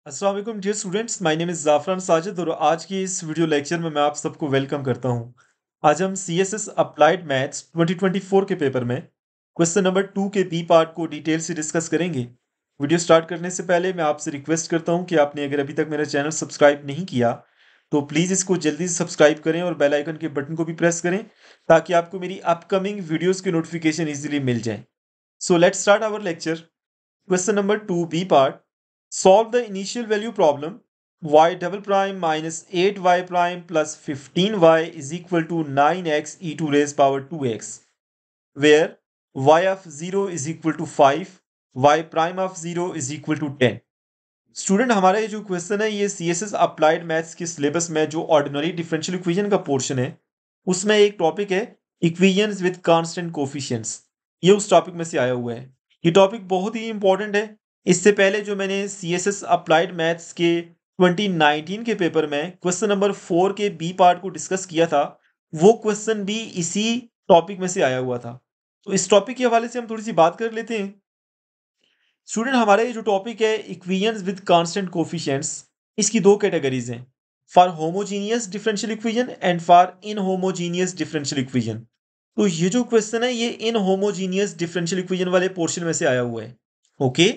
अस्सलाम वालेकुम dear students, my name is Zafran Sajid और आज की इस वीडियो लेक्चर में मैं आप सबको वेलकम करता हूं। आज हम सीएसएस अप्लाइड मैथ्स 2024 के पेपर में क्वेश्चन नंबर 2 के बी पार्ट को डिटेल से डिस्कस करेंगे। वीडियो स्टार्ट करने से पहले मैं आपसे रिक्वेस्ट करता हूं कि आपने अगर अभी तक मेरा चैनल सब्सक्राइब नहीं किया तो प्लीज़ इसको जल्दी से सब्सक्राइब करें और बेल आइकन के बटन को भी प्रेस करें ताकि आपको मेरी अपकमिंग वीडियोज़ की नोटिफिकेशन ईजिली मिल जाए। So let's start our lecture. Question number 2b part. Solve the initial value problem y double prime minus 8y prime plus 15y is equal to 9x e to raise power 2x, where y of 0 is equal to 5, y prime of 0 is equal to 10. Student, हमारा ये जो question है ये C S S applied maths के syllabus में जो ordinary differential equation का portion है उसमें एक टॉपिक है इक्वेशंस विद कांस्टेंट कोफिशिएंट्स। ये उस टॉपिक में से आया हुआ है। ये टॉपिक बहुत ही इंपॉर्टेंट है। इससे पहले जो मैंने C S S applied maths के 2019 के पेपर में क्वेश्चन नंबर 4 के बी पार्ट को डिस्कस किया था, वो क्वेश्चन भी इसी टॉपिक में से आया हुआ था। तो इस टॉपिक के हवाले से हम थोड़ी सी बात कर लेते हैं। स्टूडेंट, हमारा ये जो टॉपिक है इक्वेशंस विद कांस्टेंट कोफिशिएंट्स, इसकी दो कैटेगरीज हैं, for homogeneous differential equation and for inhomogeneous differential equation. तो ये जो क्वेश्चन है ये इनहोमोजीनियस डिफरेंशियल इक्वेशन वाले पोर्शन में से आया हुआ है। ओके,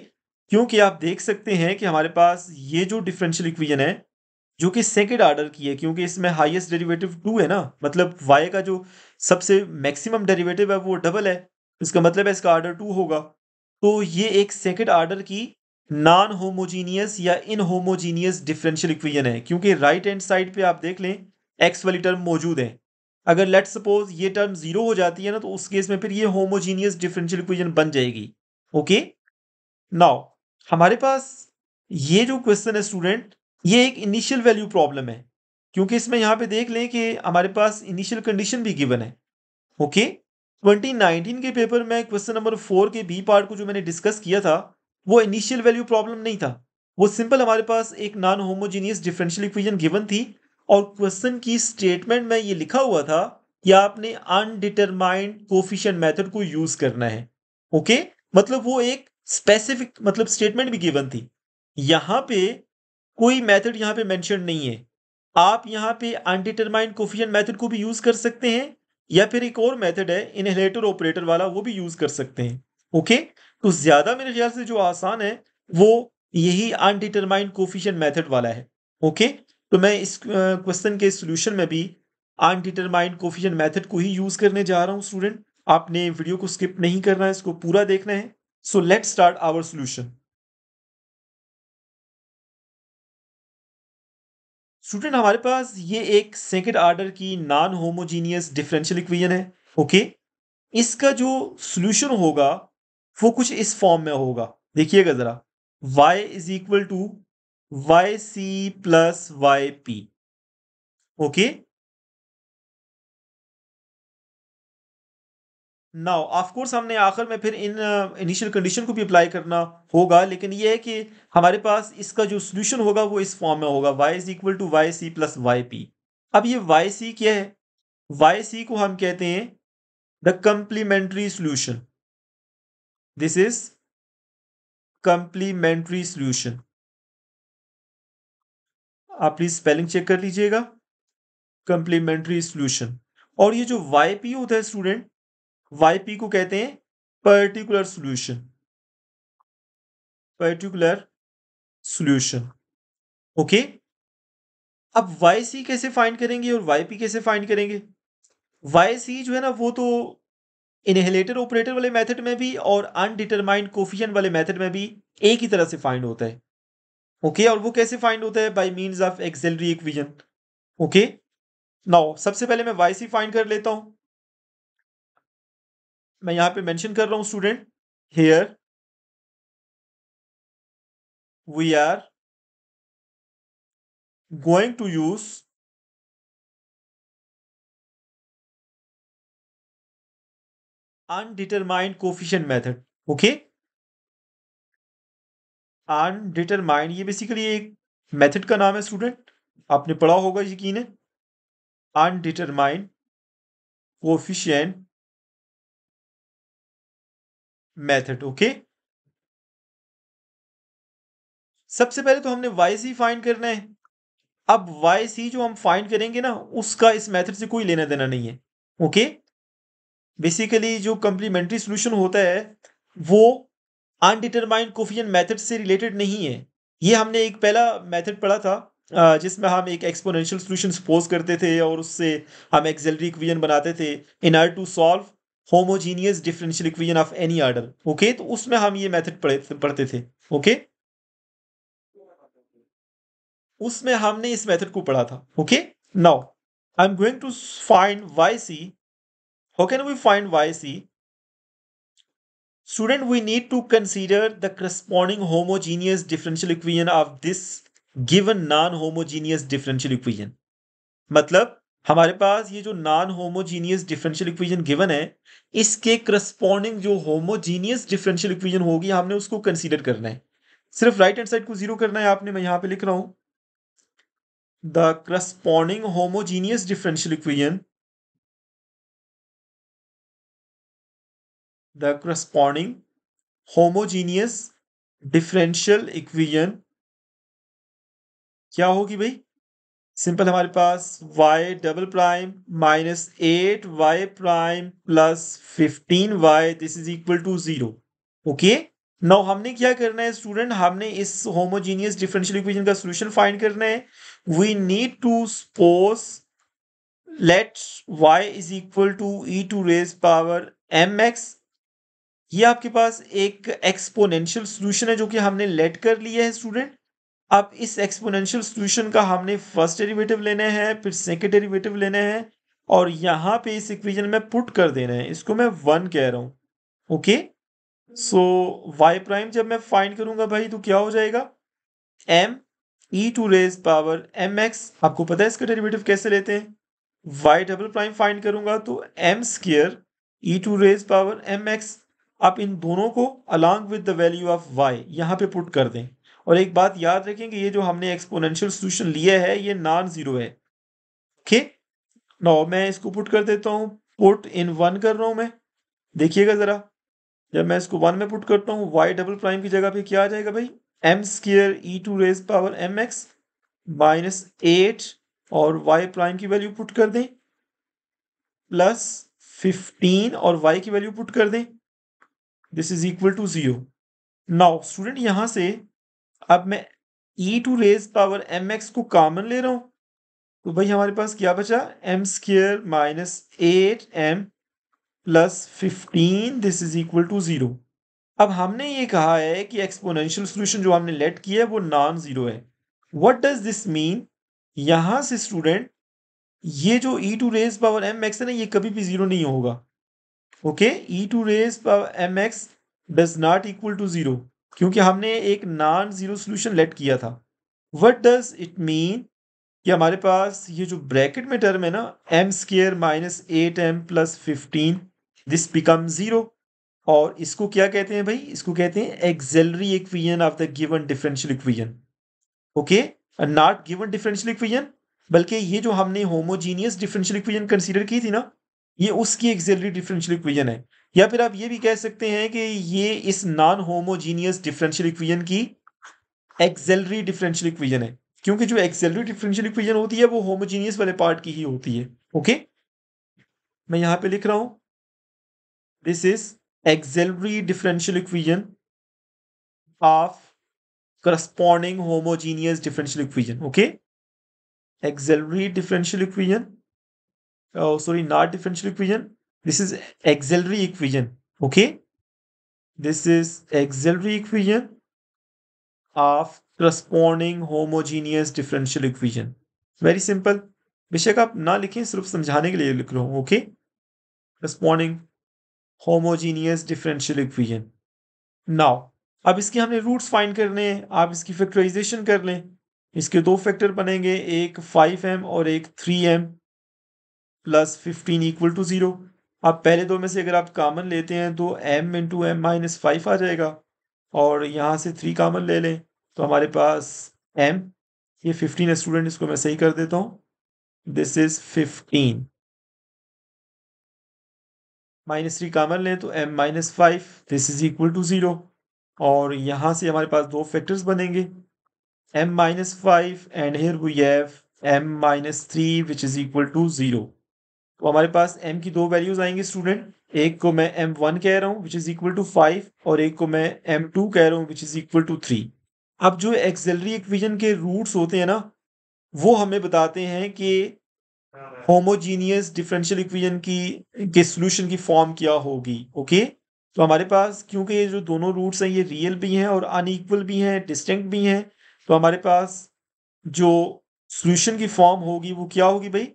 क्योंकि आप देख सकते हैं कि हमारे पास ये जो डिफरेंशियल इक्वेशन है जो कि सेकंड ऑर्डर की है, क्योंकि इसमें हाईएस्ट डेरिवेटिव 2 है ना, मतलब y का जो सबसे मैक्सिमम डेरिवेटिव है वो डबल है, इसका मतलब है इसका ऑर्डर 2 होगा। तो ये एक सेकंड ऑर्डर की नॉन होमोजीनियस या इनहोमोजीनियस डिफरेंशियल इक्वेशन है, क्योंकि राइट हैंड साइड पे आप देख लें एक्स वाली टर्म मौजूद है। अगर लेट सपोज ये टर्म जीरो हो जाती है ना, तो उस केस में फिर ये होमोजीनियस डिफरेंशियल इक्वेशन बन जाएगी। ओके, नाउ हमारे पास ये जो क्वेश्चन है स्टूडेंट, ये एक इनिशियल वैल्यू प्रॉब्लम है, क्योंकि इसमें यहाँ पे देख लें कि हमारे पास इनिशियल कंडीशन भी गिवन है। ओके, 2019 के पेपर में क्वेश्चन नंबर 4 के बी पार्ट को जो मैंने डिस्कस किया था वो इनिशियल वैल्यू प्रॉब्लम नहीं था। वो सिंपल हमारे पास एक non homogeneous differential equation given थी और क्वेश्चन की स्टेटमेंट में ये लिखा हुआ था कि आपने अनडिटरमाइंड कोफिशिएंट मेथड को यूज करना है। ओके, मतलब वो एक स्पेसिफिक मतलब स्टेटमेंट भी गिवन थी। यहाँ पे कोई मेथड यहाँ पे मेंशन नहीं है। आप यहाँ पे अनडिटरमाइंड कोफिशिएंट मेथड को भी यूज कर सकते हैं या फिर एक और मेथड है इनहेलेटर ऑपरेटर वाला, वो भी यूज कर सकते हैं। ओके, तो ज्यादा मेरे ख्याल से जो आसान है वो यही अनडिटरमाइंड कोफिशिएंट मेथड वाला है। ओके, तो मैं इस क्वेश्चन के सॉल्यूशन में भी अनडिटरमाइंड कोफिशिएंट मेथड को ही यूज करने जा रहा हूं। स्टूडेंट, आपने वीडियो को स्किप नहीं करना है, इसको पूरा देखना है। So let's start our solution. Student, हमारे पास ये एक सेकंड ऑर्डर की नॉन होमोजीनियस डिफरेंशियल इक्वेशन है। ओके, इसका जो सॉल्यूशन होगा वो कुछ इस फॉर्म में होगा। देखिएगा जरा, y is equal to y c plus y p. Okay, now of course हमने आखिर में फिर इन इनिशियल कंडीशन को भी अप्लाई करना होगा, लेकिन ये है कि हमारे पास इसका जो सॉल्यूशन होगा वो इस फॉर्म में होगा, y is equal to y c plus y p. अब ये वाई सी क्या है? वाई सी को हम कहते हैं the complementary solution. This is complementary solution. आप प्लीज स्पेलिंग चेक कर लीजिएगा, कंप्लीमेंट्री सॉल्यूशन। और ये जो वाई पी होता है स्टूडेंट, वाई पी को कहते हैं particular solution. Particular solution. Okay, अब वाई सी कैसे फाइंड करेंगे और वाई पी कैसे फाइंड करेंगे? वाई सी जो है ना वो तो इनहेलेटर ऑपरेटर वाले मेथड में भी और अनडिटरमाइंड कोफिशिएंट वाले मेथड में भी एक ही तरह से फाइंड होता है। ओके, और वो कैसे फाइंड होता है? By means of axillary equation. Okay, now सबसे पहले मैं वाई सी फाइंड कर लेता हूं। मैं यहां पे मेंशन कर रहा हूं student, here we are going to use undetermined coefficient method. Okay, undetermined ये बेसिकली एक मेथड का नाम है स्टूडेंट, आपने पढ़ा होगा यकीन है। Undetermined coefficient method. ओके, सबसे पहले तो हमने वाई सी फाइंड करना है। अब वाई सी जो हम फाइंड करेंगे ना, उसका इस मेथड से कोई लेना देना नहीं है। ओके, बेसिकली जो कंप्लीमेंट्री सोल्यूशन होता है वो अनडिटरमाइंड कोफिशिएंट मेथड से रिलेटेड नहीं है। ये हमने एक पहला मेथड पढ़ा था, जिसमें हम एक एक्सपोनेंशियल सोल्यूशन सपोज करते थे और उससे हम एक्सिलरी इक्वेशन बनाते थे in order to solve homogeneous differential equation of any order. Okay, तो उसमें हम ये मेथड पढ़ते थे। ओके, उसमें हमने इस मेथड को पढ़ा था। Okay, now I am going to find y c. How can we find y c? Student, we need to consider the corresponding homogeneous differential equation of this given non-homogeneous differential equation. मतलब हमारे पास ये जो non homogeneous differential equation given है, इसके corresponding जो homogeneous differential equation होगी हमने उसको कंसीडर करना है। सिर्फ राइट हैंड साइड को जीरो करना है आपने। मैं यहां पे लिख रहा हूं the corresponding homogeneous differential equation, the corresponding homogeneous differential equation क्या होगी भाई? सिंपल, हमारे पास y double prime minus 8y prime plus 15y this is equal to 0। Okay, now हमने क्या करना है स्टूडेंट? हमने इस होमोजीनियस डिफरेंशियल इक्वेशन का सॉल्यूशन फाइंड करना है। We need to suppose let y is equal to e to raise power mx। ये आपके पास एक एक्सपोनेंशियल सॉल्यूशन है जो कि हमने लेट कर लिया है स्टूडेंट। अब इस एक्सपोनेंशियल सॉल्यूशन का हमने फर्स्ट डेरिवेटिव लेने हैं, फिर सेकंड डेरिवेटिव लेने हैं और यहां पे इस इक्वेशन में पुट कर देना है। इसको मैं 1 कह रहा हूं। ओके, सो y प्राइम जब मैं फाइंड करूंगा भाई तो क्या हो जाएगा? m e to raise power mx। आपको पता है इसका डेरिवेटिव कैसे लेते हैं? y डबल प्राइम फाइंड करूंगा तो m square e to raise power mx। आप इन दोनों को along with the value of y यहां पे पुट कर दें। और एक बात याद रखेंगे, ये जो हमने एक्सपोनेंशियल सॉल्यूशन लिया है ये नॉन जीरो है। ओके, नाउ मैं इसको पुट कर देता हूँ। पुट इन 1 कर रहा हूं मैं। देखिएगा जरा, जब मैं इसको 1 में पुट करता हूँ y डबल प्राइम की जगह पे क्या आ जाएगा भाई? m square e to raise power m x minus 8 और y प्राइम की वैल्यू पुट कर दें प्लस 15 और y की वैल्यू पुट कर दें, this is equal to 0। Now student, यहां से अब मैं e to raise power m x को कॉमन ले रहा हूं तो भाई हमारे पास क्या बचा? M square minus 8m plus 15 this is equal to 0। अब हमने ये कहा है कि एक्सपोनेंशियल सॉल्यूशन जो हमने लेट किया है वो नॉन जीरो है। What does this mean? यहां से स्टूडेंट ये जो e to raise power m x है ना, ये कभी भी जीरो नहीं होगा। Okay, e to raise power m x does not equal to zero, क्योंकि हमने एक नॉन जीरो सोल्यूशन लेट किया था। What does it mean? कि हमारे पास ये जो ब्रैकेट में टर्म है ना, m square minus 8m plus 15 this become 0। और इसको क्या कहते हैं भाई? इसको कहते हैं axillary equation of the given differential equation. Okay, not given differential equation, बल्कि ये जो हमने होमोजीनियस डिफरेंशियल इक्वेशन कंसीडर की थी ना, ये उसकी एक्सिलरी डिफरेंशियल इक्वेशन है। या फिर आप ये भी कह सकते हैं कि ये इस नॉन होमोजीनियस डिफरेंशियल इक्वेशन की एक्सिलरी डिफरेंशियल इक्वेशन है, क्योंकि जो एक्सिलरी डिफरेंशियल इक्वेशन होती है वो होमोजीनियस वाले पार्ट की ही होती है। ओके, मैं यहां पे लिख रहा हूं this is axillary differential equation of corresponding homogeneous differential equation. Okay, auxiliary differential equation, oh sorry, not differential equation, this is auxiliary equation. Okay, this is auxiliary equation of corresponding homogeneous differential equation. Very simple, बेशक आप ना लिखें, सिर्फ समझाने के लिए लिख रहा हूं। Okay, corresponding homogeneous differential equation. Now अब इसके हमने रूट्स फाइंड करने हैं। आप इसकी फैक्टराइजेशन कर लें। इसके दो फैक्टर बनेंगे, एक 5m और एक 3m प्लस 15 इक्वल टू 0। अब पहले दो में से अगर आप कॉमन लेते हैं तो m इंटू एम माइनस 5 आ जाएगा और यहाँ से 3 कॉमन ले लें तो हमारे पास m, ये 15 है स्टूडेंट, इसको मैं सही कर देता हूँ, दिस इज 15 माइनस 3 कॉमन लें तो m minus 5 this is equal to 0। और यहाँ से हमारे पास दो फैक्टर्स बनेंगे, m minus 5 and here we have m minus 3 which is equal to 0. तो हमारे पास m की दो वैल्यूज आएंगी स्टूडेंट, एक को मैं m1 कह रहा हूँ विच इज इक्वल टू 5 और एक को मैं m2 कह रहा हूँ विच इज इक्वल टू 3. अब जो एक्सिलरी इक्वेशन के रूट्स होते हैं ना वो हमें बताते हैं कि होमोजीनियस डिफरेंशियल इक्वेशन की के सॉल्यूशन की फॉर्म क्या होगी. ओके, तो हमारे पास क्योंकि ये जो दोनों रूट्स हैं ये रियल भी हैं और अनइक्वल भी हैं, डिस्टिंक्ट भी हैं, तो हमारे पास जो सॉल्यूशन की फॉर्म होगी वो क्या होगी भाई,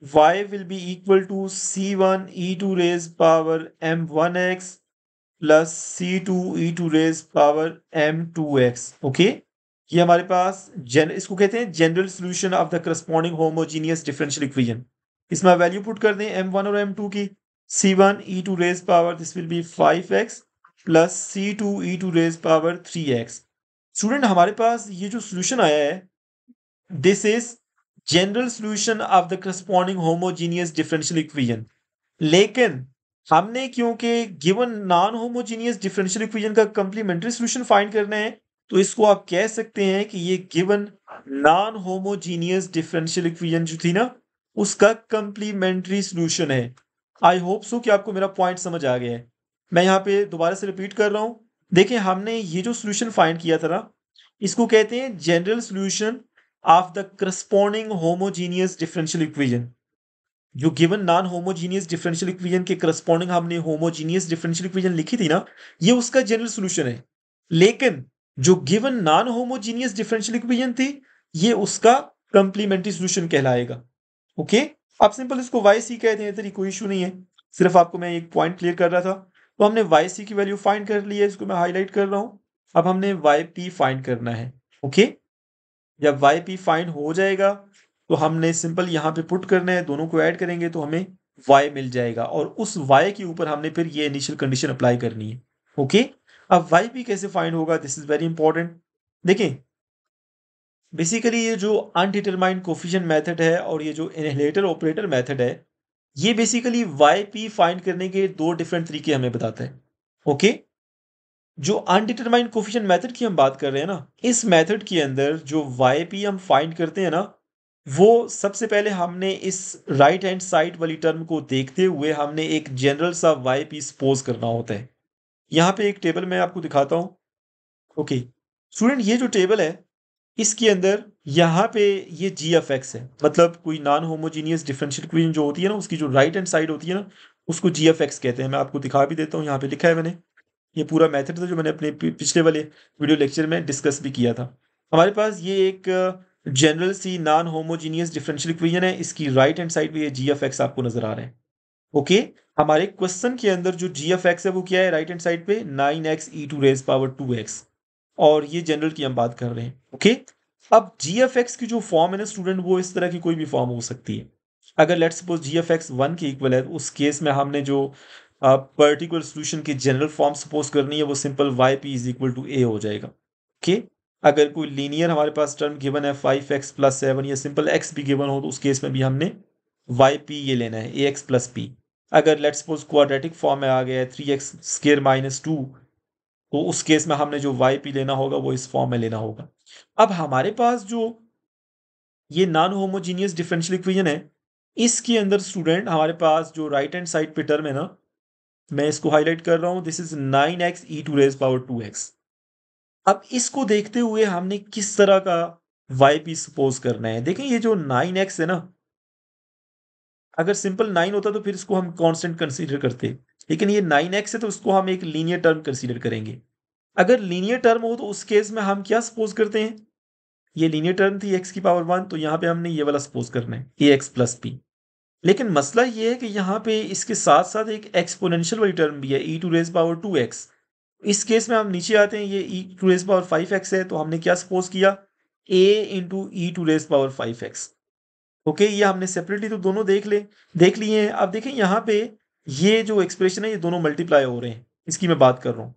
y will be equal to c1 e to raise power m1x plus c2 e to raise power m2x. Okay, ये हमारे पास इसको कहते हैं general solution of the corresponding homogeneous differential equation. इसमें वैल्यू पुट कर दें m1 और m2 की. c1 e to raise power this will be 5x plus c2 e to raise power 3x. Student हमारे पास ये जो सॉल्यूशन आया है this is general solution of the corresponding homogeneous differential equation. लेकिन हमने क्योंकि given non homogeneous differential equation का कंप्लीमेंट्री सॉल्यूशन फाइंड करना है तो इसको आप कह सकते हैं कि ये given non homogeneous differential equation जो थी ना उसका कंप्लीमेंट्री सॉल्यूशन है. आई होप सो कि आपको मेरा पॉइंट समझ आ गया है. मैं यहाँ पे दोबारा से रिपीट कर रहा हूं. देखिए हमने ये जो सॉल्यूशन फाइंड किया था ना इसको कहते हैं general solution of the corresponding homogeneous differential equation. जो given non homogeneous differential equation के करस्पॉन्डिंग हमने होमोजीनियस डिफरेंशियल इक्वेशन लिखी थी ना ये उसका जनरल सॉल्यूशन है. लेकिन जो given non homogeneous differential equation थी ये उसका कंप्लीमेंट्री सॉल्यूशन कहलाएगा. ओके, आप सिंपल इसको वाई सी कहते हैं, तेरी कोई इशू नहीं है, सिर्फ आपको मैं एक पॉइंट क्लियर कर रहा था. तो हमने वाई सी की वैल्यू फाइंड कर ली है, इसको मैं हाईलाइट कर रहा हूं. अब हमने वाई पी फाइंड करना है. ओके, जब वाई पी फाइंड हो जाएगा तो हमने सिंपल यहाँ पे पुट करना है, दोनों को ऐड करेंगे तो हमें y मिल जाएगा और उस y के ऊपर हमने फिर ये इनिशियल कंडीशन अप्लाई करनी है. ओके, अब y भी कैसे फाइंड होगा, दिस इज वेरी इंपॉर्टेंट. देखें बेसिकली ये जो अनडिटरमाइंड कोफिशिएंट मेथड है और ये जो इनहेलेटर ऑपरेटर मेथड है ये बेसिकली वाई पी फाइंड करने के दो डिफरेंट तरीके हमें बताते हैं. ओके, जो अनडिटरमाइंड कोफिशिएंट मेथड की हम बात कर रहे हैं ना इस मेथड के अंदर जो वाई पी हम फाइंड करते हैं ना वो सबसे पहले हमने इस राइट हैंड साइड वाली टर्म को देखते हुए हमने एक जनरल सा वाई पी सपोज करना होता है. यहाँ पे एक टेबल मैं आपको दिखाता हूँ. ओके स्टूडेंट, ये जो टेबल है इसके अंदर यहाँ पे ये जी एफ एक्स है, मतलब कोई नॉन होमोजीनियस डिफरेंशियल इक्वेशन जो होती है ना उसकी जो राइट हैंड साइड होती है ना उसको जी एफ एक्स कहते हैं. मैं आपको दिखा भी देता हूँ, यहाँ पे लिखा है मैंने. ये पूरा मेथड था जो मैंने अपने पिछले वाले वीडियो लेक्चर में डिस्कस भी किया था. हमारे पास ये एक जनरल सी नॉन होमोजीनियस डिफरेंशियल इक्वेशन है, इसकी राइट हैंड साइड पे ये जी एफ एक्स आपको नजर आ रहा है. ओके, हमारे क्वेश्चन के अंदर जो जी एफ एक्स है वो क्या है, राइट हैंड साइड पे 9x e to raise power 2x और ये जनरल की हम बात कर रहे हैं. ओके, अब जी एफ एक्स की जो फॉर्म है ना स्टूडेंट वो इस तरह की कोई भी फॉर्म हो सकती है. अगर let's suppose g f x 1 के इक्वल है तो उस केस में हमने जो पर्टिकुलर सॉल्यूशन की जनरल फॉर्म सपोज करनी है वो simple Y P is equal to A हो जाएगा. ओके, अगर कोई लीनियर हमारे पास टर्म गिवन है 5x प्लस 7 या सिंपल x भी गिवन हो तो उस केस में भी हमने वाई पी ये लेना है ए एक्स प्लस पी. अगर लेट्स सपोज क्वाड्रेटिक फॉर्म में आ गया है 3x स्क्वायर माइनस 2 तो उस केस में हमने जो वाई पी लेना होगा वो इस फॉर्म में लेना होगा. अब हमारे पास जो ये नॉन होमोजीनियस डिफरेंशियल इक्वेशन है इसके अंदर स्टूडेंट हमारे पास जो राइट हैंड साइड पे टर्म है ना मैं इसको हाईलाइट कर रहा हूं, this is 9x e to raise power 2x. अब इसको देखते हुए हमने किस तरह का वाई पी सपोज करना है. देखें ये जो 9x है ना अगर सिंपल 9 होता तो फिर इसको हम कांस्टेंट कंसीडर करते, लेकिन ये 9x है तो उसको हम एक लीनियर टर्म कंसीडर करेंगे. अगर लीनियर टर्म हो तो उस केस में हम क्या सपोज करते हैं, ये लीनियर टर्म थी x की पावर 1 तो यहाँ पे हमने ये वाला सपोज करना है ए एक्स प्लस पी. लेकिन मसला ये है कि यहाँ पे इसके साथ साथ एक एक्सपोनेंशियल वाली टर्म भी है e to raise power 2x. इस केस में हम नीचे आते हैं, ये e to raise power 5x है तो हमने क्या सपोज किया a into e to raise power 5x. ओके, ये हमने सेपरेटली तो दोनों देख लिए हैं. अब देखें यहाँ पे ये जो एक्सप्रेशन है ये दोनों मल्टीप्लाई हो रहे हैं, इसकी मैं बात कर रहा हूँ.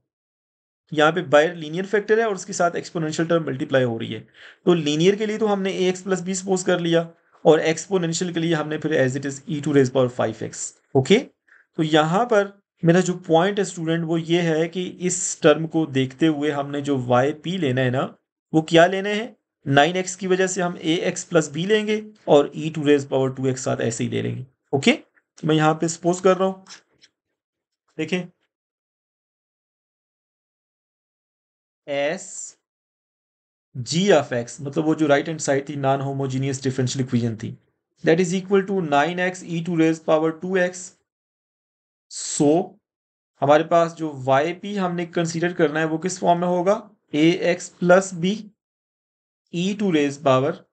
यहाँ पे बाय लीनियर फैक्टर है और उसके साथ एक्सपोनेंशियल टर्म मल्टीप्लाई हो रही है. तो लीनियर के लिए तो हमने a x plus b suppose कर लिया और एक्सपोनेंशियल के लिए हमने फिर as it is e to raise power 5x. Okay, तो यहाँ पर मेरा जो पॉइंट है स्टूडेंट वो ये है कि इस टर्म को देखते हुए हमने जो वाई पी लेना है ना वो क्या लेना है, 9x की वजह से हम ax प्लस बी लेंगे और e to raise power 2x साथ ऐसे ही ले लेंगे। ओके, तो मैं यहाँ पे सपोज कर रहा हूँ, देखें एस जी ऑफ एक्स, मतलब वो जो राइट हैंड साइड थी नॉन होमोजीनियस डिफरेंशियल इक्वेशन थी, that is equal to 9x e to raise power 2x। So हमारे पास जो वाई पी हमने कंसीडर करना है वो किस फॉर्म में होगा, A x plus B E to raise power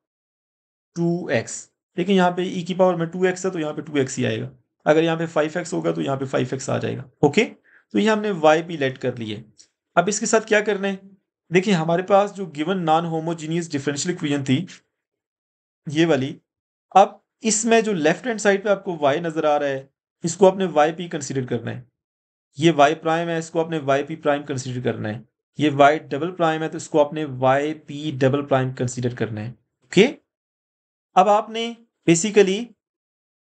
2x। देखिए यहाँ पे e की पावर में 2x है तो यहाँ पे 2x ही आएगा, अगर यहाँ पे 5x होगा तो यहाँ पे 5x आ जाएगा। ओके, तो ये हमने वाई पी लेट कर लिए। अब इसके साथ क्या करना है, देखिए हमारे पास जो given non homogeneous differential equation थी ये वाली, अब इसमें जो लेफ्ट हैंड साइड पे आपको y नजर आ रहा है, इसको आपने वाई पी कंसिडर करना है। ये y प्राइम है, इसको आपने वाई पी प्राइम कंसिडर करना है। ये y डबल प्राइम है तो इसको आपने y P double prime consider करना है। ओके, अब आपने basically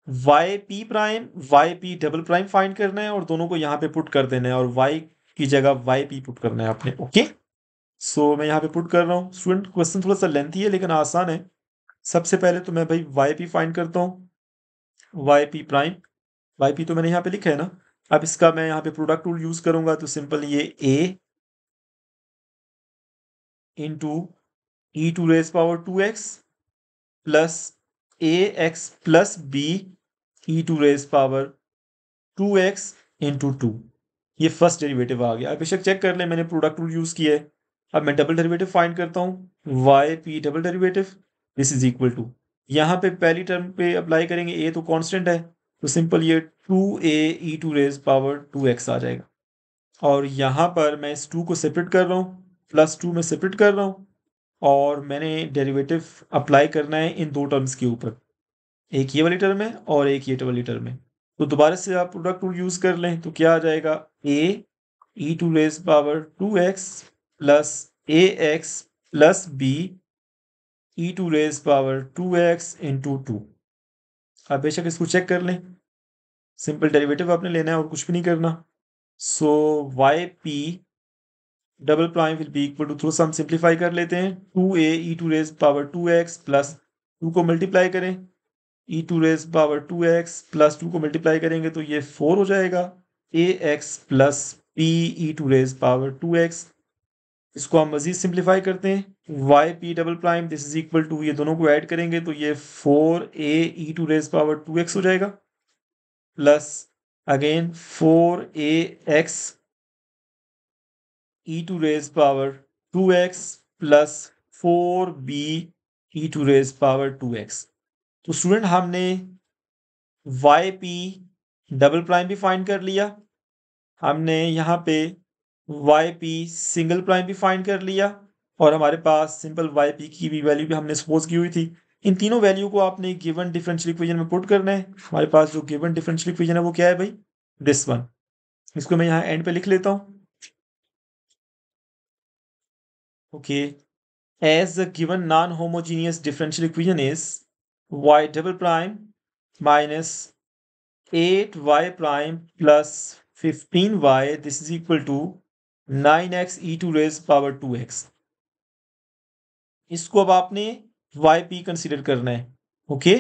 y p prime y P double prime find करना है और दोनों को यहाँ पे पुट कर देना है और y की जगह वाई पी पुट करना है आपने। ओके, सो मैं यहाँ पे पुट कर रहा हूँ। स्टूडेंट क्वेश्चन थोड़ा सा लेंथी है लेकिन आसान है। सबसे पहले तो मैं भाई वाई पी फाइंड करता हूँ, y p prime, y p तो मैंने यहाँ पे लिखा है ना। अब इसका मैं यहाँ पे प्रोडक्ट रूल यूज करूंगा तो सिंपल ये a into e to raise power 2x plus a x plus B E to raise power 2x into 2, ये फर्स्ट डेरिवेटिव आ गया। अब बेशक चेक कर ले मैंने प्रोडक्ट रूल यूज किया है। अब मैं डबल डेरिवेटिव फाइंड करता हूँ, y P double derivative this is equal to, यहाँ पे पहली टर्म पे अप्लाई करेंगे, ए तो कांस्टेंट है तो सिंपल ये 2a E to raise power 2x आ जाएगा। और यहाँ पर मैं इस 2 को सेपरेट कर रहा हूँ, प्लस 2 में सेपरेट कर रहा हूँ और मैंने डेरिवेटिव अप्लाई करना है इन दो टर्म्स के ऊपर, एक ये वाली टर्म है और एक ये वाली टर्म है। तो दोबारा से आप प्रोडक्ट रूल यूज कर लें तो क्या आ जाएगा, a e to raise power 2x plus a x plus B E to raise power 2x into 2। आप बेशक इसको चेक कर लें, सिंपल डेरिवेटिव आपने लेना है और कुछ भी नहीं करना। So Y P double prime will be equal to, थोड़ा सा हम सिंप्लीफाई कर लेते हैं, 2a E to raise power 2x plus 2 को मल्टीप्लाई करें E to raise power 2x plus 2 को मल्टीप्लाई करेंगे तो ये 4 हो जाएगा, A x plus P E to raise power 2x। इसको हम मजीद सिंप्लीफाई करते हैं, Y P double prime this is equal to, ये दोनों को ऐड करेंगे तो ये 4a e to raise power 2x हो जाएगा plus again 4a x e to raise power 2x plus 4b e to raise power 2x। तो student हमने वाई पी डबल प्राइम भी फाइंड कर लिया, हमने यहाँ पे वाई पी सिंगल प्राइम भी फाइंड कर लिया और हमारे पास सिंपल वाई पी की भी वैल्यू भी हमने सपोज की हुई थी। इन तीनों वैल्यू को आपने गिवन डिफरेंशियल इक्वेशन में पुट करना है। हमारे पास जो गिवन डिफरेंशियल इक्वेशन है वो क्या है भाई, दिस वन। इसको मैं यहाँ एंड पे लिख लेता हूँ। Okay, as the given non-homogeneous differential equation is y double prime minus 8y prime plus 15y, this is equal to 9x e to raise power 2x। इसको अब आपने yp कंसीडर करना है। ओके,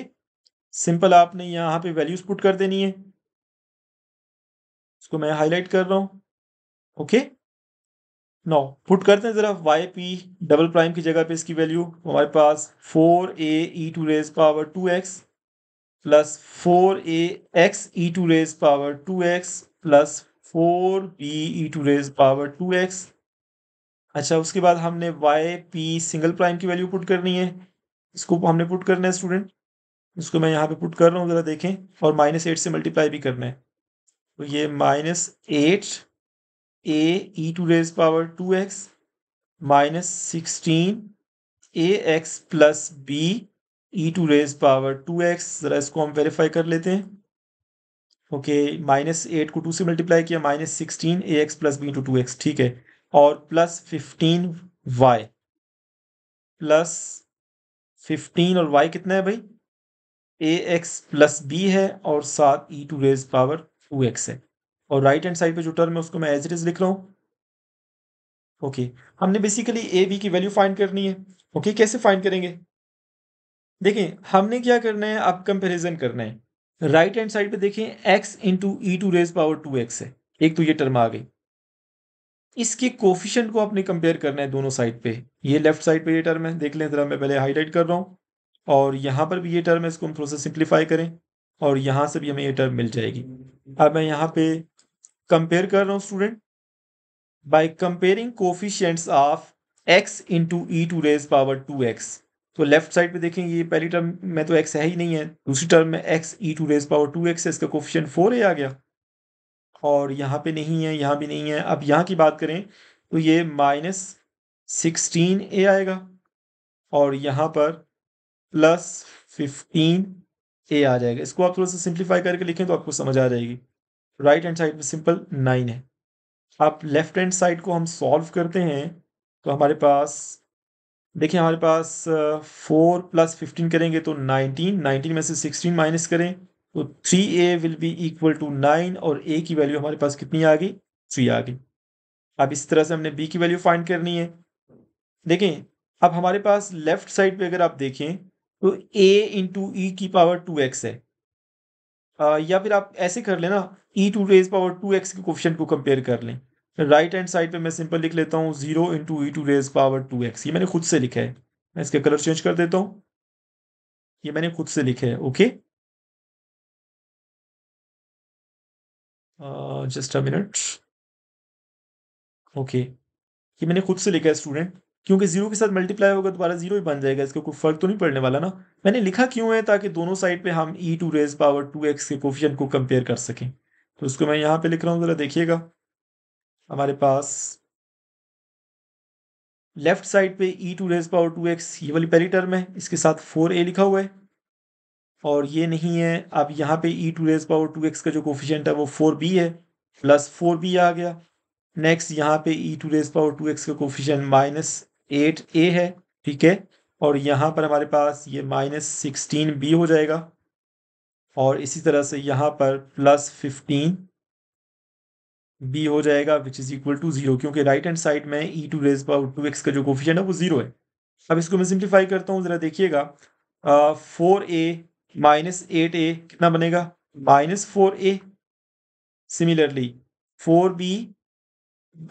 सिंपल आपने यहाँ पे वैल्यूज पुट कर देनी है, इसको मैं हाईलाइट कर रहा हूँ। ओके, नो पुट करते हैं जरा वाई पी डबल प्राइम की जगह पे इसकी वैल्यू, हमारे पास 4a e to raise power 2x plus 4a x e to raise power 2x plus 4b e to raise power 2x। अच्छा, उसके बाद हमने वाई पी सिंगल प्राइम की वैल्यू पुट करनी है, इसको हमने पुट करना है स्टूडेंट, इसको मैं यहाँ पे पुट कर रहा हूँ, जरा देखें, और -8 से मल्टीप्लाई भी करना है तो ये -8 a e to raise power 2x -16 A x plus B E to raise power 2x। जरा इसको हम वेरीफाई कर लेते हैं। ओके, -8 को 2 से मल्टीप्लाई किया, -16 ए x plus B into 2x, ठीक है, और प्लस 15y, प्लस 15 और y कितना है भाई, ए एक्स प्लस बी है और साथ ई टू रेज पावर 2x है। और राइट हैंड साइड पे जो टर्म है उसको मैं एज इट इज लिख रहा हूँ, ओके, हमने बेसिकली ए बी की वैल्यू फाइंड करनी है। ओके, कैसे फाइंड करेंगे? देखें, हमने क्या करना है, अब कंपैरिजन करना है। राइट हैंड साइड पे देखें x into e to raise power 2x है, एक तो ये टर्म आ गई। इसके कोफिशिएंट को आपने कंपेयर करना है दोनों साइड पे। ये लेफ्ट साइड पे ये टर्म है, देख लें जरा, मैं पहले हाईलाइट कर रहा हूँ। और यहाँ पर भी ये टर्म है, इसको हम थोड़ा सा सिंप्लीफाई करें और यहाँ से भी हमें ये टर्म मिल जाएगी। अब मैं यहाँ पे कंपेयर कर रहा हूँ student, by comparing coefficients of x into e to raise power 2x। तो लेफ्ट साइड पे देखें, ये पहली टर्म में तो x है ही नहीं है, दूसरी टर्म में x e to raise power 2x है, इसका कोफिशिएंट 4a आ गया। और यहाँ पे नहीं है, यहाँ भी नहीं है। अब यहाँ की बात करें तो ये -16a आएगा और यहाँ पर +15a आ जाएगा। इसको आप थोड़ा सा सिंप्लीफाई करके लिखें तो आपको समझ आ जाएगी। राइट हैंड साइड में सिंपल 9 है। अब लेफ्ट हैंड साइड को हम सॉल्व करते हैं तो हमारे पास, देखिए हमारे पास 4 + 15 करेंगे तो 19, 19 में से 16 माइनस करें तो 3a will be equal to 9 और a की वैल्यू हमारे पास कितनी आ गई? 3 आ गई। अब इस तरह से हमने b की वैल्यू फाइंड करनी है। देखें, अब हमारे पास लेफ्ट साइड पे अगर आप देखें तो a इंटू ई की पावर 2x है। या फिर आप ऐसे कर लेना, ई टू रेज पावर 2x के कोफिशिएंट को कंपेयर कर लें। राइट हैंड साइड पे मैं सिंपल लिख लेता हूँ 0 into e to raise power 2x। ये मैंने खुद से लिखा है, मैं इसके कलर चेंज कर देता हूँ। ये मैंने खुद से लिखे है। Okay, just a minute. Okay, ये मैंने खुद से लिखा है स्टूडेंट, क्योंकि जीरो के साथ मल्टीप्लाई होगा दोबारा जीरो ही बन जाएगा, इसका कोई फर्क तो नहीं पड़ने वाला ना। मैंने लिखा क्यों है, ताकि दोनों साइड पे हम ई टू रेज पावर 2x के कोफिशिएंट को कंपेयर कर सकें। तो उसको मैं यहाँ पे लिख रहा हूँ, जरा देखिएगा। हमारे पास लेफ्ट साइड पे ई टू रेज पावर 2x ये वाली पहली टर्म है, इसके साथ 4a लिखा हुआ है और ये नहीं है। अब यहाँ पे ई टू रेज पावर 2x का जो कोफिशिएंट है वो 4b है, +4b आ गया। नेक्स्ट यहाँ पे ई टू रेज पावर 2x का कोफिशिएंट -8a है, ठीक है। और यहाँ पर हमारे पास ये -16b हो जाएगा और इसी तरह से यहाँ पर +15 b हो जाएगा विच इज इक्वल टू 0, क्योंकि राइट हैंड साइड में ई टू रेज पावर 2x का जो कोफिशिएंट है वो 0 है। अब इसको मैं सिंप्लीफाई करता हूँ, जरा देखिएगा। 4a -8a कितना बनेगा? -4a। सिमिलरली 4b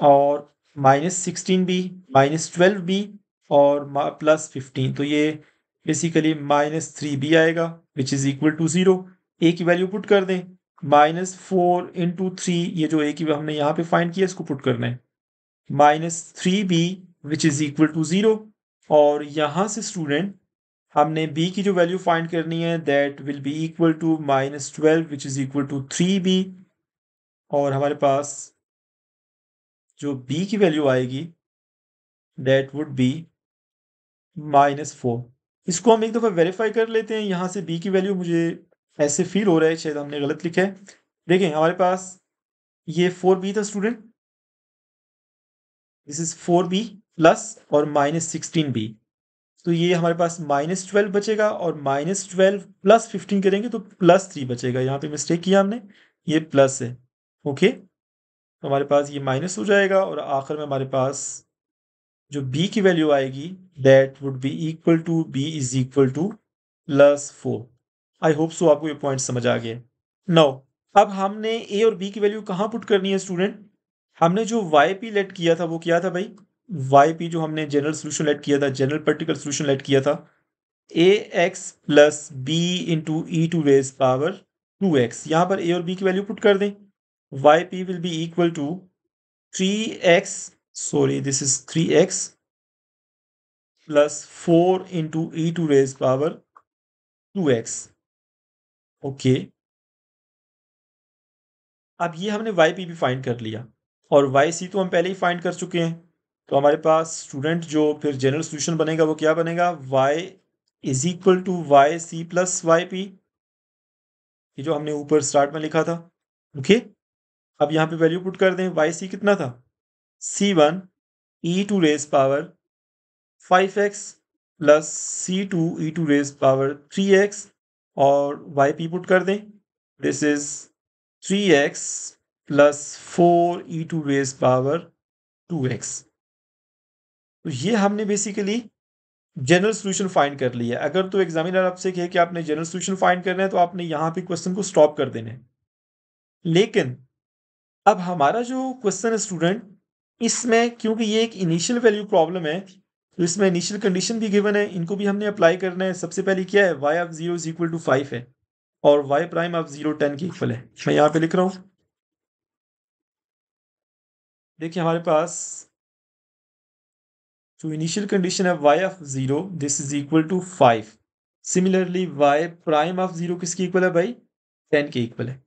और -16b, -12b और +15, तो ये बेसिकली -3b आएगा विच इज इक्वल टू 0। ए की वैल्यू पुट कर दें, -4 इंटू 3, ये जो ए की हमने यहाँ पे फाइंड किया इसको पुट करना है, -3b which is equal to 0। और यहाँ से स्टूडेंट हमने b की जो वैल्यू फाइंड करनी है that will be equal to -12 which is equal to 3b। और हमारे पास जो b की वैल्यू आएगी दैट वुड बी -4। इसको हम एक दफ़ा वेरीफाई कर लेते हैं। यहाँ से b की वैल्यू मुझे ऐसे फील हो रहा है शायद हमने गलत लिखा है। देखें, हमारे पास ये 4b था student, this is 4b plus और -16b। तो ये हमारे पास -12 बचेगा और -12 + 15 करेंगे तो +3 बचेगा। यहाँ पे मिस्टेक किया हमने, ये प्लस है। ओके, तो हमारे पास ये माइनस हो जाएगा और आखिर में हमारे पास जो b की वैल्यू आएगी that would be equal to b is equal to +4। I hope so आपको ये पॉइंट समझ आ गया। नाउ अब हमने a और b की वैल्यू कहाँ पुट करनी है स्टूडेंट? हमने जो yp लेट किया था वो क्या था भाई? yp जो हमने जनरल सोल्यूशन लेट किया था, जनरल पर्टिकुलर सोल्यूशन लेट किया था, ax plus b into e to raise power 2x। यहाँ पर a और b की वैल्यू पुट कर दें, yp will be equal to 3x, sorry this is 3x plus 4 into e to raise power 2x। Okay, अब ये हमने yp भी फाइंड कर लिया और yc तो हम पहले ही फाइंड कर चुके हैं। तो हमारे पास स्टूडेंट जो फिर जनरल सोल्यूशन बनेगा वो क्या बनेगा? y is equal to y c plus y p, ये जो हमने ऊपर स्टार्ट में लिखा था। ओके, अब यहाँ पे वैल्यू पुट कर दें, वाई सी कितना था? c1 e to raise power 5x plus c2 e to raise power 3x और yp पुट कर दें, this is 3x plus 4 e to raise power 2x। तो ये हमने बेसिकली जनरल सॉल्यूशन फाइंड कर लिया। अगर तो एग्जामिनर आपसे कहे कि आपने जनरल सॉल्यूशन फाइंड करना है तो आपने यहाँ पे क्वेश्चन को स्टॉप कर देना है। लेकिन अब हमारा जो क्वेश्चन है स्टूडेंट, इसमें क्योंकि ये एक इनिशियल वैल्यू प्रॉब्लम है, तो इसमें इनिशियल कंडीशन भी गिवन है, इनको भी हमने अप्लाई करना है। सबसे पहले क्या है, y of 0 is equal to 5 है और y प्राइम ऑफ 0 10 के इक्वल है। मैं यहाँ पे लिख रहा हूँ, देखिए हमारे पास जो इनिशियल कंडीशन है y of 0 this is equal to 5। Similarly y prime of 0 किसके इक्वल है भाई, 10 के इक्वल है।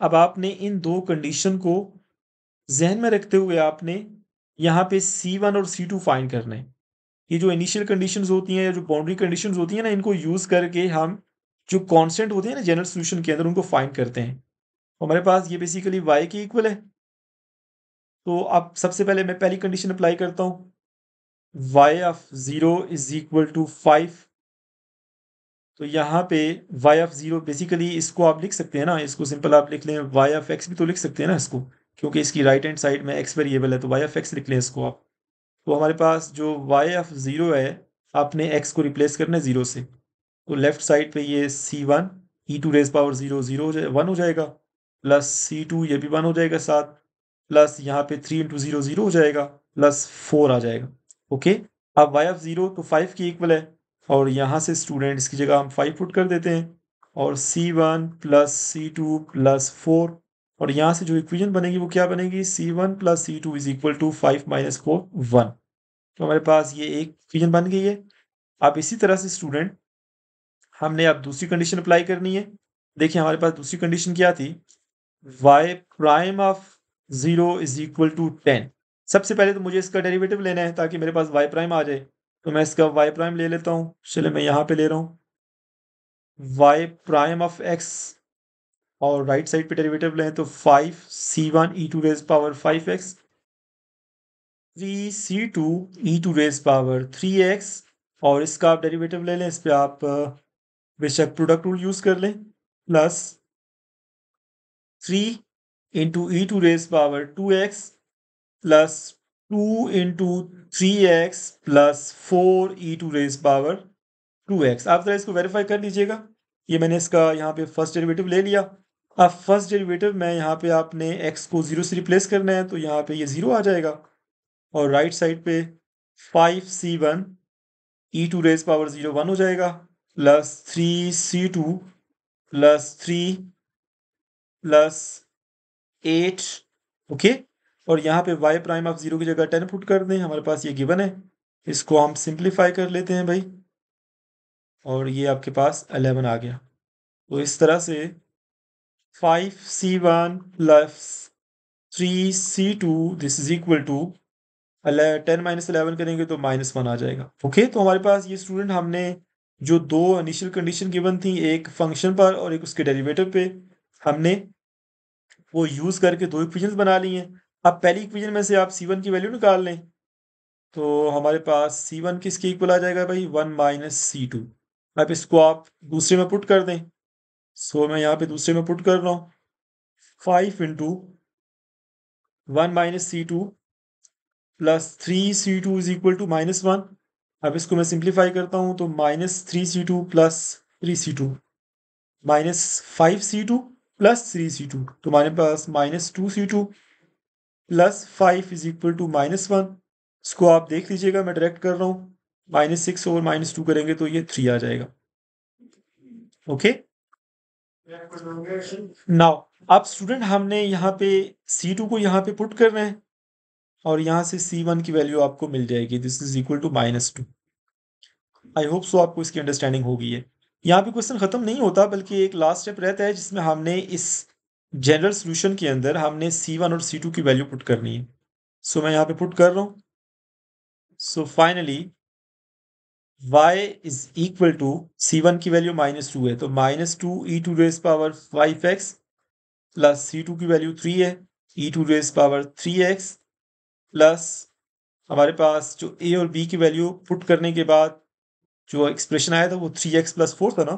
अब आपने इन दो कंडीशन को जहन में रखते हुए आपने यहाँ पे C1 और C2 फाइंड करना है। ये जो इनिशियल कंडीशंस होती हैं या जो बाउंड्री कंडीशंस होती हैं ना, इनको यूज करके हम जो कांस्टेंट होते हैं ना जनरल सॉल्यूशन के अंदर, उनको फाइंड करते हैं। तो हमारे पास ये बेसिकली y के इक्वल है। तो अब सबसे पहले मैं पहली कंडीशन अप्लाई करता हूँ, y of 0 is equal to 5। तो यहाँ पे y ऑफ 0 बेसिकली इसको आप लिख सकते हैं ना, इसको सिंपल आप लिख लें y ऑफ x भी तो लिख सकते हैं ना इसको, क्योंकि इसकी राइट हैंड साइड में x वेरिएबल है, तो y ऑफ x लिख लें इसको आप। तो हमारे पास जो y ऑफ 0 है, आपने x को रिप्लेस करना है 0 से, तो लेफ्ट साइड पे ये C1 e to raise power 0 0 1 हो जाएगा, प्लस C2 ये भी 1 हो जाएगा साथ, प्लस यहाँ पे 3 इंटू 0 0 हो जाएगा, प्लस 4 आ जाएगा। ओके, अब y ऑफ 0 तो 5 के इक्वल है, और यहाँ से स्टूडेंट इसकी जगह हम 5 पुट कर देते हैं, और C1 प्लस C2 प्लस 4, और यहाँ से जो इक्वेशन बनेगी वो क्या बनेगी, C1 plus C2 is equal to 5 minus 4 1। तो हमारे पास ये एक इक्वेशन बन गई है। अब इसी तरह से स्टूडेंट हमने अब दूसरी कंडीशन अप्लाई करनी है। देखिए हमारे पास दूसरी कंडीशन क्या थी, y prime of 0 is equal to 10। सबसे पहले तो मुझे इसका डेरिवेटिव लेना है ताकि मेरे पास y प्राइम आ जाए, तो मैं इसका y प्राइम ले लेता हूँ। चलिए मैं यहाँ पे ले रहा हूँ y प्राइम ऑफ x, और राइट साइड पे डेरिवेटिव लें तो 5c1 e to raise power 5x, 3c2 e to raise power 3x, और इसका आप डेरिवेटिव ले लें, इस पे आप बेशक प्रोडक्ट रूल यूज कर लें, plus 3 into e to raise power 2x plus 2 into 3x plus 4 e to raise power 2x। आप जरा इसको वेरीफाई कर लीजिएगा। ये मैंने इसका यहाँ पे फर्स्ट डेरिवेटिव ले लिया। अब फर्स्ट डेरिवेटिव में यहाँ पे आपने x को 0 से रिप्लेस करना है, तो यहाँ पे ये 0 आ जाएगा, और राइट साइड पे 5c1 E to raise power 0 1 हो जाएगा, plus 3c2 plus 3 plus 8। Okay, और यहाँ पे y प्राइम ऑफ 0 की जगह 10 पुट कर दें, हमारे पास ये गिवन है। इसको हम सिंप्लीफाई कर लेते हैं भाई, और ये आपके पास 11 आ गया। तो इस तरह से 5c1 plus 3c2 this is equal to 10 minus 11 करेंगे तो -1 आ जाएगा। ओके, तो हमारे पास ये स्टूडेंट हमने जो दो इनिशियल कंडीशन गिवन थी, एक फंक्शन पर और एक उसके डेरिवेटिव पे, हमने वो यूज करके दो इक्वेशंस बना ली हैं। अब पहली इक्वेशन में से आप C1 की वैल्यू निकाल लें, तो हमारे पास C1 किसके इक्वल आ जाएगा भाई, 1 माइनस C2। अब इसको आप दूसरे में पुट कर दें, सो मैं यहाँ पे दूसरे में पुट कर रहा हूँ, 5 into 1 minus C2 plus 3c2 is equal to -1। अब इसको मैं सिंप्लीफाई करता हूँ, तो -3c2 plus 3c2 -5c2 plus 3c2, तो हमारे पास -2c2 plus 5 is equal to -1। इसको आप देख लीजिएगा, मैं डायरेक्ट कर रहा हूँ, -6 और -2 करेंगे तो ये 3 आ जाएगा। ओके, नाउ अब स्टूडेंट हमने यहाँ पे C2 को यहाँ पे पुट करना है, और यहाँ से C1 की वैल्यू आपको मिल जाएगी, this is equal to -2। I hope so आपको इसकी अंडरस्टैंडिंग हो गई है। यहाँ पे क्वेश्चन खत्म नहीं होता, बल्कि एक लास्ट स्टेप रहता है जिसमें हमने इस जनरल सॉल्यूशन के अंदर हमने C1 और C2 की वैल्यू पुट करनी है। सो मैं यहाँ पे पुट कर रहा हूँ। So finally y is equal to C1 की वैल्यू -2 है, तो -2 e to raise power 5x plus C2 की वैल्यू 3 है, e to raise power 3x plus हमारे पास जो a और b की वैल्यू पुट करने के बाद जो एक्सप्रेशन आया था वो 3x प्लस 4 था ना,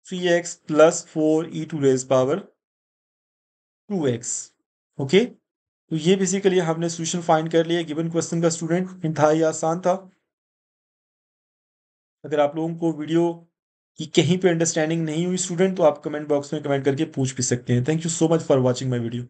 3x plus 4 e to raise power 2x। Okay, तो ये बेसिकली हमने सोल्यूशन फाइंड कर लिया गिवन क्वेश्चन का स्टूडेंट। था ये आसान था। अगर आप लोगों को वीडियो की कहीं पे अंडरस्टैंडिंग नहीं हुई स्टूडेंट, तो आप कमेंट बॉक्स में कमेंट करके पूछ भी सकते हैं। Thank you so much for watching my video.